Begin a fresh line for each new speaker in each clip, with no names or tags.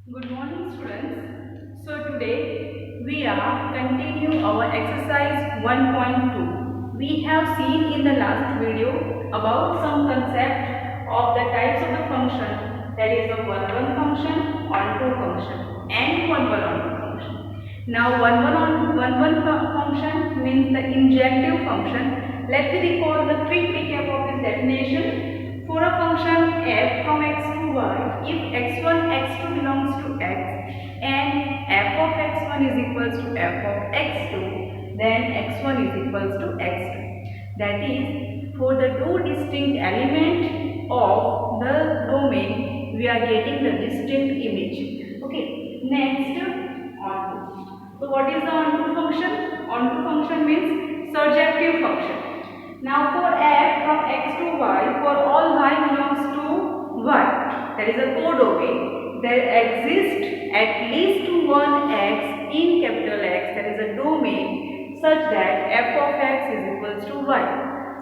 Good morning, students. So today we are continue our exercise 1.2. We have seen in the last video about some concept of the types of the function, that is the one-one function, onto function, and one-one onto function. Now one-one function means the injective function. Let me recall the quick recap of this definition. For a function f from x to y, if x1, x2 belongs to x and f of x1 is equals to f of x2, then x1 is equals to x2. That is, for the two distinct elements of the domain, we are getting the distinct image. Okay, next, onto. So what is the onto function? Onto function means surjective function. Now for f from x to y, for all y belongs to y, that is a codomain, there exists at least one x in capital X, that is a domain, such that f of x is equals to y.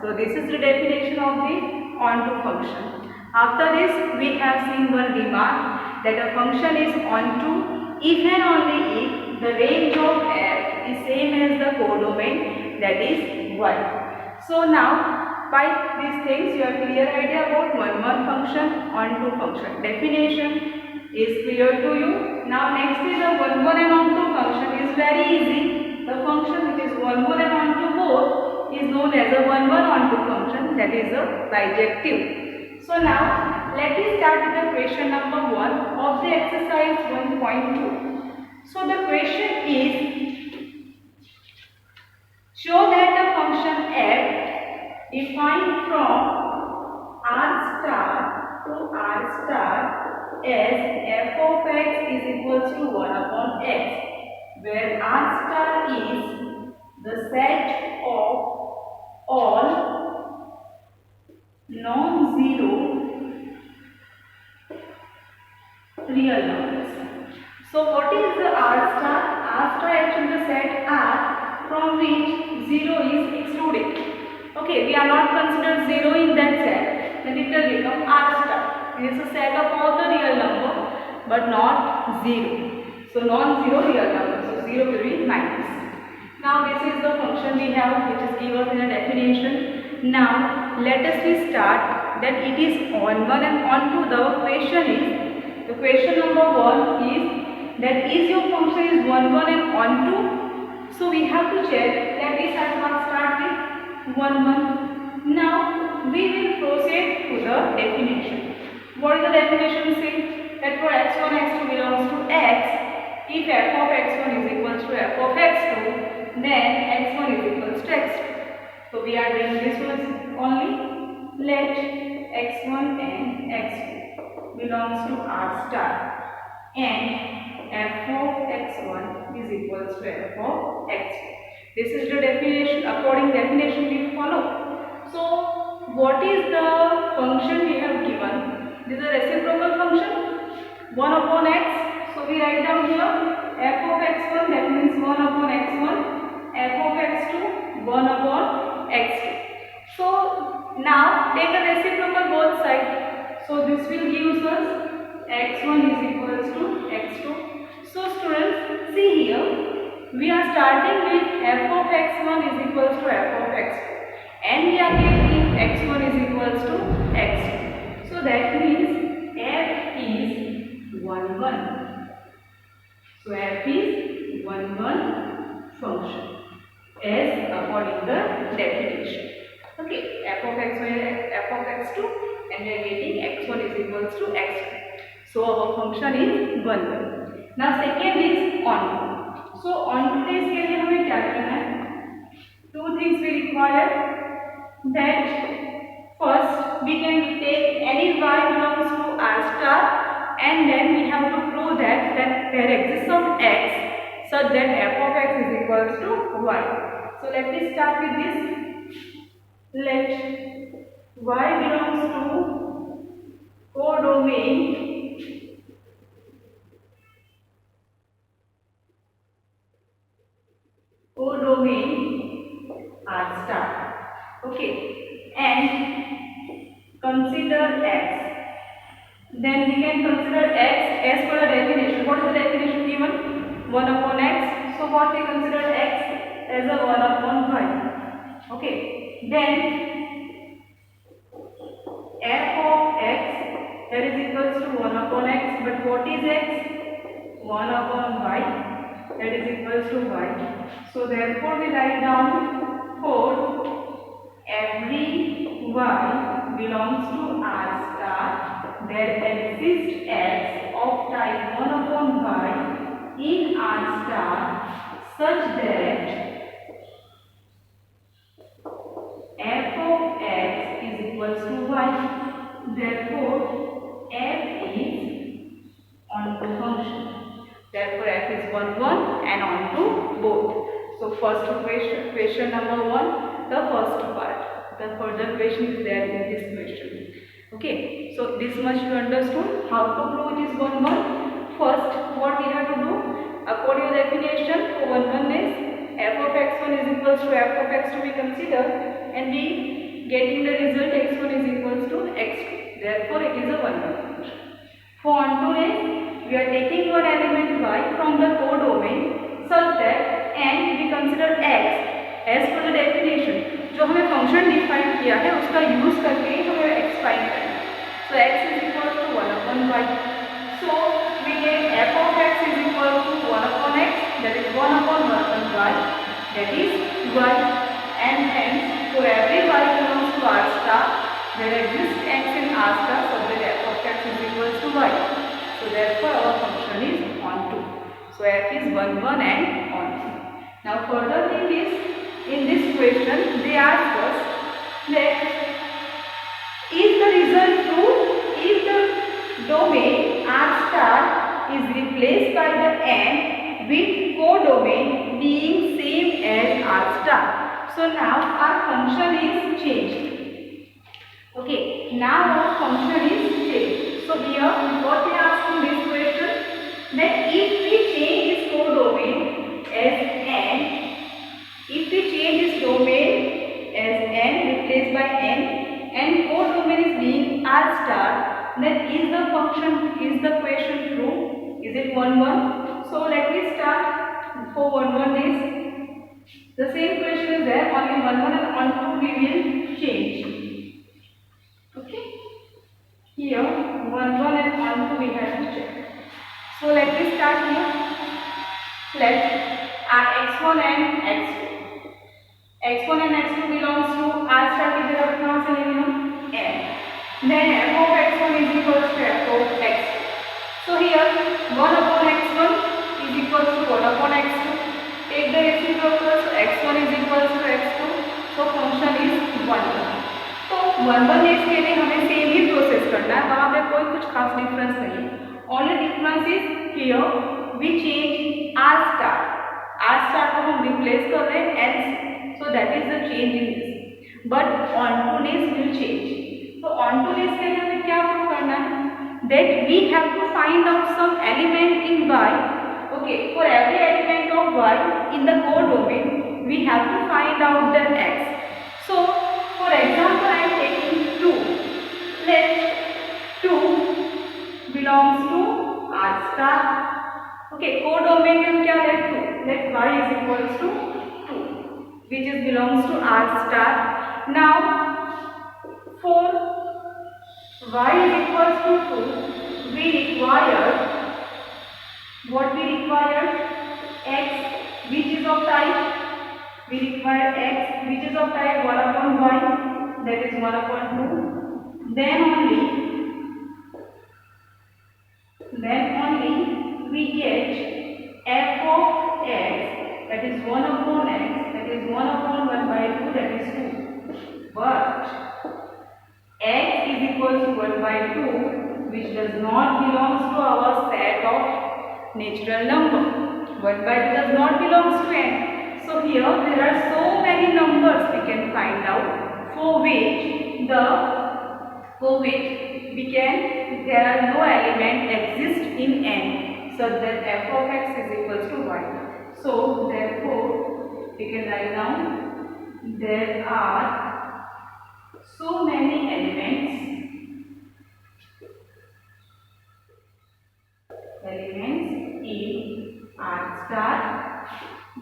So this is the definition of the onto function. After this, we have seen one remark that a function is onto if and only if the range of f is same as the codomain, that is y. So now, by these things, you have clear idea about one-one function, onto function. Definition is clear to you. Now next is a one-one and onto function. Is very easy. The function which is one-one and onto both is known as a one-one onto function. That is a bijective. So now let us start with the question number 1 of the exercise 1.2. So the question is, show that the function f defined from r star to r star as f of x is equals to 1 upon x, where r star is the set of all non-zero real numbers. So what is the r star? R star actually the set r from which 0 is excluded. Okay, we are not considered 0 in that set, then it will become r star. It is a set of all the real number but not 0. So non-zero real number. So 0 will be minus. Now this is the function we have which is given in a definition. Now let us start that it is on one and onto. The question number 1 is that is your function is 1 1 and onto. So we have to check. Let me start with 1 1. Now we will proceed to the definition. What is the definition say? That for x1 x2 belongs to x, if f of x1 is equals to f of x2, then x1 is equals to x2. So we are doing this one only. Let x1 and x2 belongs to r star and f of x1 is equals to f of x2. This is the definition. According definition we will follow. So what is the function we have given? This is a reciprocal function 1 upon x. So we write down here f of x1, that means 1 upon x1, f of x2 1 upon x2. So now take a reciprocal both sides. So this will give us x1 is equals to x2. So students, see here, we are starting with f of x1 is equals to f of x2 and we are getting x1 is equals to x2. So that means f is 1 1. So f is 1 1 function as according the definition. Okay, f of x1 is f of x2 and we are getting x1 is equals to x2. So our function is 1 1. Now second is onto. So onto this के लिए हमें क्या करना है? Two things we require. That first we can take any y belongs to r star and then we have to prove that there exists some x such that f of x is equals to y. So let me start with this. Let y belongs to codomain r star. Okay, and consider x. Then we can consider x as per the definition. What is the definition given? 1 upon x. So what we consider x as a 1 upon y. Okay. Then f of x that is equals to 1 upon x. But what is x? 1 upon y that is equals to y. So therefore we write down for every y belongs to R star, there exists x of type 1 upon y in R star such that f of x is equals to y. Therefore f is onto function. Therefore f is 1 1 and onto both. So first question number 1, the first part. The further question is there in this question. Okay, so this much you understood how to prove it is 1 1. First, what we have to do? According to the definition, for 1 1 is f of x1 is equals to f of x2 we consider, and we getting the result x1 is equals to x2. Therefore, it is a 1 1 function. For onto is we are taking one element y from the codomain such that and we consider x as per the definition. जो हमें function define किया है उसका use करके ही हमें x find करना है. So x is equal to 1 upon y. So we get f of x is equal to 1 upon x, that is 1 upon 1 upon y, that is y, and hence for every y belongs to R star, there exists x in R star, so that f of x is equal to y. So therefore our function is onto. So f is 1 1 and onto. Now further thing is, in this question they ask us that is the result true if the domain R star is replaced by the n with codomain being same as R star. So now our function is changed. Okay, now our function is changed. So here what we ask in this question, that if we change this codomain as n, if we change this domain as n replaced by n and codomain is being R star, then is the question true? Is it 1 1? So let me start. For 1 1 is the same question is there, only 1 1 and onto we will change. Okay, here 1 1 and onto we have to check. So let me start here. Let our x1 and x2. x1 and x2 belongs to R star की जगह पे कौन सा लेंगे हम? n. Then f of x1 is equals to f of x2. So here 1 upon x1 is equals to 1 upon x2. Take the reciprocal, so x1 is equals to x2. So function is 1 1. तो 1 1 इसके लिए हमें same ही process करना है, वहाँ पे कोई कुछ खास डिफरेंस नहीं. Only difference is here we change R star. R star को हम replace कर रहे हैं n से. So that is the change in this. But ontoness will change. So ontoness के लिए हमें क्या प्रूव करना है? That we have to find out some element in y. Okay, for every element of y in the codomain, we have to find out the x. So for example, I am taking 2. Let 2 belongs to R star. Okay, codomain में हम क्या let 2? Let y is equals to 2, which is belongs to R star. Now for y is equals to 2, we require what we require? X which is of type, we require x which is of type 1 upon y, that is 1 upon 2. Then only we get f of x, that is 1 upon x, that is 1 upon 1 by 2, that is 2. But x is equals to 1 by 2, which does not belongs to our set of natural number. 1 by 2 does not belongs to n. So here there are so many numbers we can find out for which there are no element exist in n, such that f of x is equals to y. So therefore we can write down there are so many elements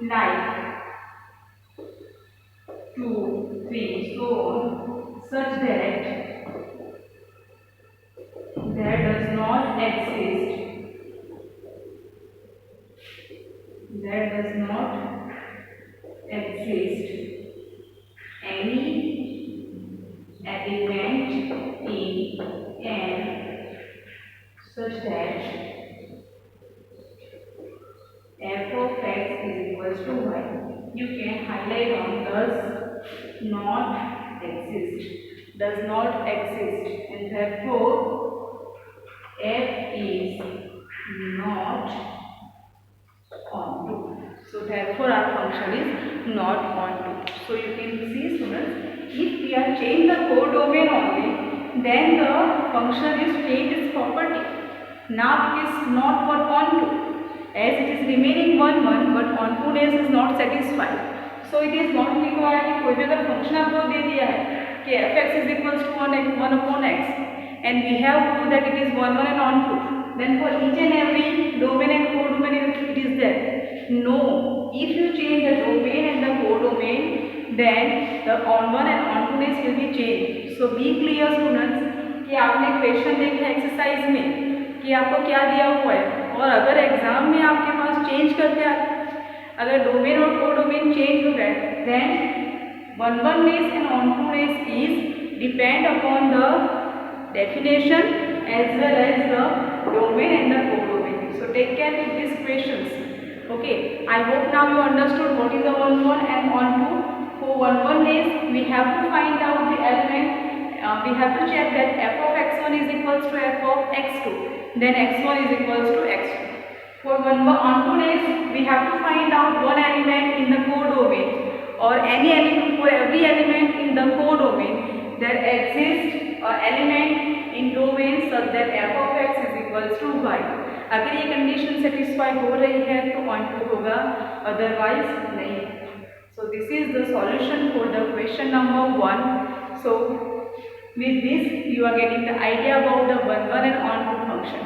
like 2, 3, so on, such that there does not exist any element in N such that f of x is equals to y. You can highlight on does not exist, and therefore f is not onto. So therefore our function is not onto. So you can see, students, if we are changing the codomain only, then the function is change its property. Now it is not for onto, as it is remaining 1 1, but onto days is not satisfied. So it is not required कि कोई भी अगर function आपको दे दिया है कि f(x) is equals to 1 upon x, and we have proved that it is 1 1 and onto, then for each and every domain and codomain it is there. No, if you change the domain and the codomain, then the on1 and onto days will be changed. So be clear, students, कि आपने question देखा exercise में कि आपको क्या दिया हुआ है, और अगर एग्जाम में आपके पास चेंज करके अगर डोमेन और कोडोमेन चेंज हो गए, then on1 days and onto days is depend upon the definition as well as the domain and the codomain. So take care with these questions. Okay, I hope now you understood what is the on1 and onto. For on1 days we have to find out the element. We have to check that f of x1 is equals to f of x2, then x1 is equals to x2. For onto days we have to find out one element in the codomain, or any element. For every element in the codomain there exists an element in domain such that f of x is equals to y. अगर ये condition satisfy हो रही है तो onto होगा, otherwise नहीं. So this is the solution for the question number 1. So with this you are getting the idea about the on1 and onto function.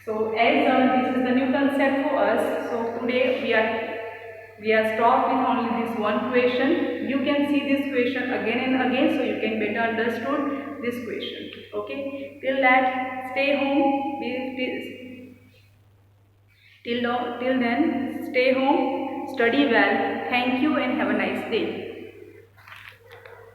So as this is the new concept for us, so today we are stopped with only this one question. You can see this question again and again, so you can better understood this question. Okay, till that stay home. Till then stay home, study well. Thank you and have a nice day.